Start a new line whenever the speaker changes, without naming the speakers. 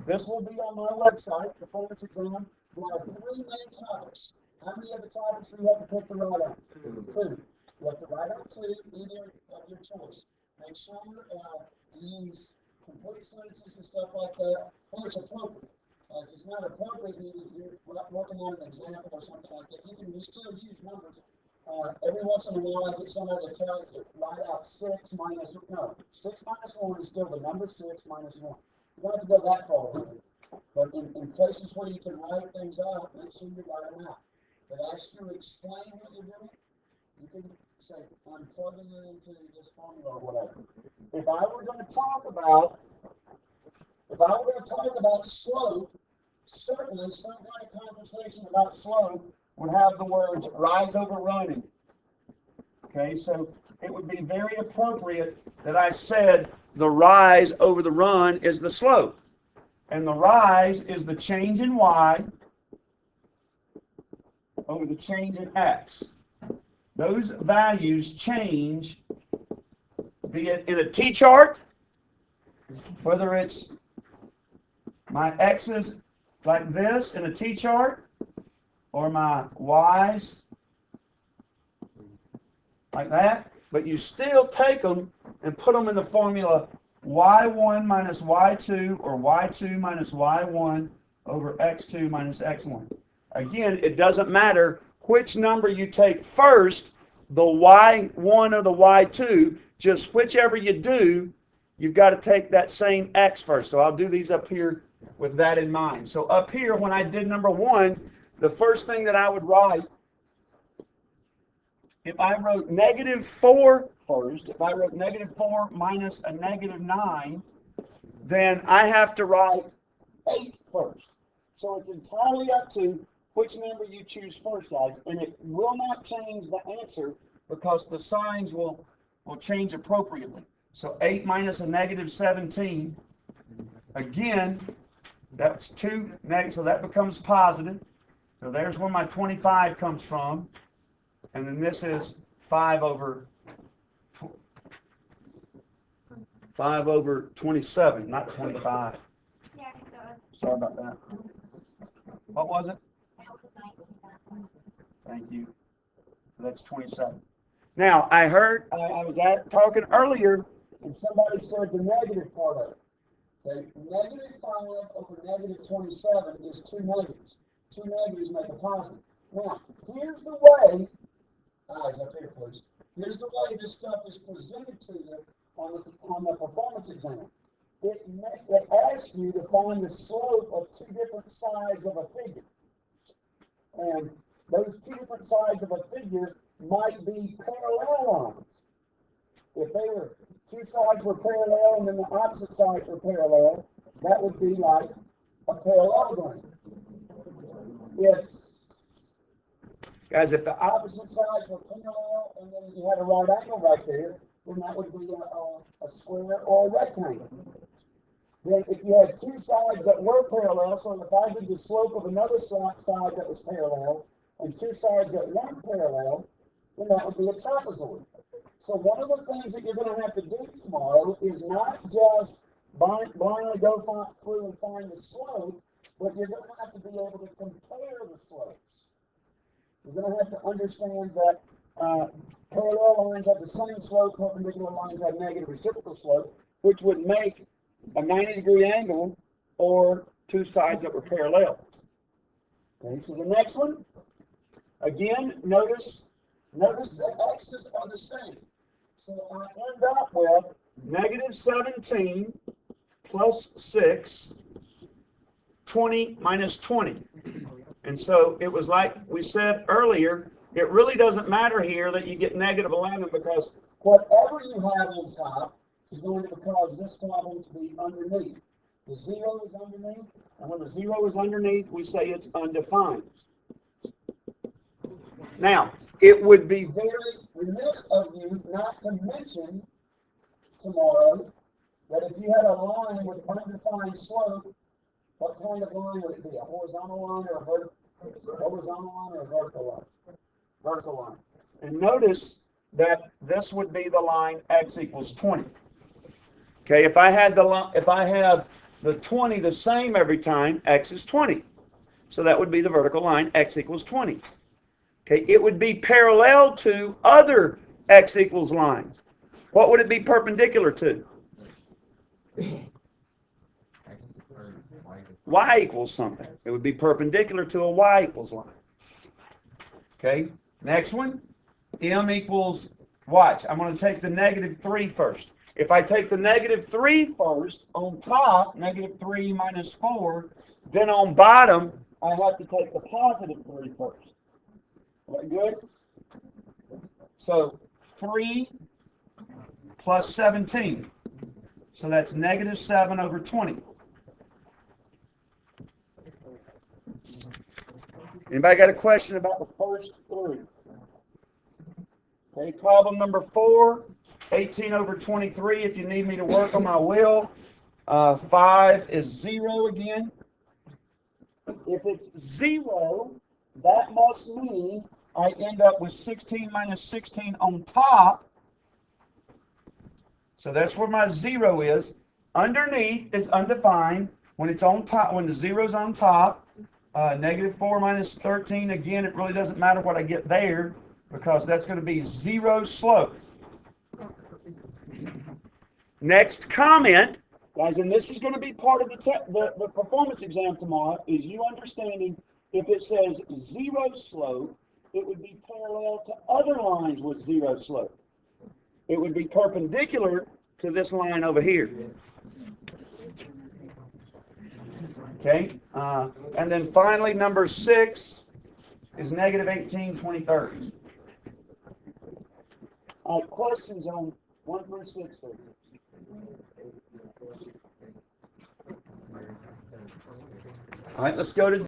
This will be on my website, Performance Exam. There are three main topics. How many of the topics do you have to pick to write on? Two. You have to write on two, either of your choice. Make sure you use complete sentences and stuff like that when it's appropriate. If it's not appropriate, you're working on an example or something like that, you still use numbers. Every once in a while, I see somebody that tries to write out 6 minus, no, 6 minus 1 is still the number 6 minus 1. You don't have to go that far with it. But in places where you can write things out, make sure you write them out. If it asks you to explain what you're doing, you can say, I'm plugging it into this formula or whatever. If I were going to talk about slope, certainly some kind of conversation about slope would have the words rise over running. Okay, so it would be very appropriate that I said the rise over the run is the slope. And the rise is the change in y over the change in x. Those values change, be it in a t-chart, whether it's my x's like this in a t-chart, or my y's like that, but you still take them and put them in the formula y1 minus y2 or y2 minus y1 over x2 minus x1. Again, it doesn't matter which number you take first, the y1 or the y2, just whichever you do, you've got to take that same x first. So I'll do these up here with that in mind. So up here, when I did number 1, the first thing that I would write, if I wrote -4 first, if I wrote -4 minus a -9, then I have to write 8 first. So it's entirely up to which number you choose first, guys. And it will not change the answer because the signs will change appropriately. So 8 minus a -17, again, that's 2 negative, so that becomes positive. So there's where my 25 comes from. And then this is 5 over 27, not 25.
Yeah, so
Sorry about that. What was it?
that was 19.
Thank you. That's 27. Now, I heard, I was talking earlier, and somebody said the negative part of it. Okay, -5 over -27 is 2 negatives. 2 negatives make a positive. Now, here's the way, eyes up here, please. Here's the way this stuff is presented to you on the performance exam. It asks you to find the slope of 2 different sides of a figure. And those 2 different sides of a figure might be parallel lines. If they were 2 sides were parallel and then the opposite sides were parallel, that would be like a parallelogram. If the opposite sides were parallel and then you had a right angle right there, then that would be a square or a rectangle. Then if you had 2 sides that were parallel, so if I did the slope of another side that was parallel and 2 sides that weren't parallel, then that would be a trapezoid. So one of the things that you're going to have to do tomorrow is not just blindly go through and find the slope, but you're going to have to be able to compare the slopes. You're going to have to understand that parallel lines have the same slope, perpendicular lines have negative reciprocal slope, which would make a 90-degree angle or 2 sides that were parallel. Okay, so the next one, again, notice the x's are the same. So I end up with -17 plus 6, 20 minus 20. And so it was like we said earlier, it really doesn't matter here that you get -11 because whatever you have on top is going to cause this problem to be underneath. The 0 is underneath, and when the 0 is underneath, we say it's undefined. Now, it would be very remiss of you not to mention tomorrow that if you had a line with undefined slope, what kind of line would it be? A horizontal line or a vertical line? Vertical line. And notice that this would be the line x equals 20. Okay, if I have the 20 the same every time x is 20. So that would be the vertical line, x equals 20. Okay, it would be parallel to other x equals lines. What would it be perpendicular to? Y equals something. It would be perpendicular to a y equals line. Okay, next one, m equals, watch, I'm going to take the -3 first. If I take the -3 first, on top, -3 minus 4, then on bottom, I have to take the +3 first. Is that good? So 3 plus 17. So that's -7 over 20. Anybody got a question about the first three? Okay, problem number 4, 18 over 23. If you need me to work them, I will. 5 is 0 again. If it's 0, that must mean I end up with 16 minus 16 on top. So that's where my 0 is. Underneath is undefined. When it's on top, when the 0 is on top, -4 minus 13, again, it really doesn't matter what I get there because that's going to be 0 slope. Next comment, guys, and this is going to be part of the performance exam tomorrow, is you understanding if it says 0 slope, it would be parallel to other lines with 0 slope. It would be perpendicular to this line over here. Okay, and then finally, number 6 is -18 23rds. Questions on 1 through 6? All right, let's go to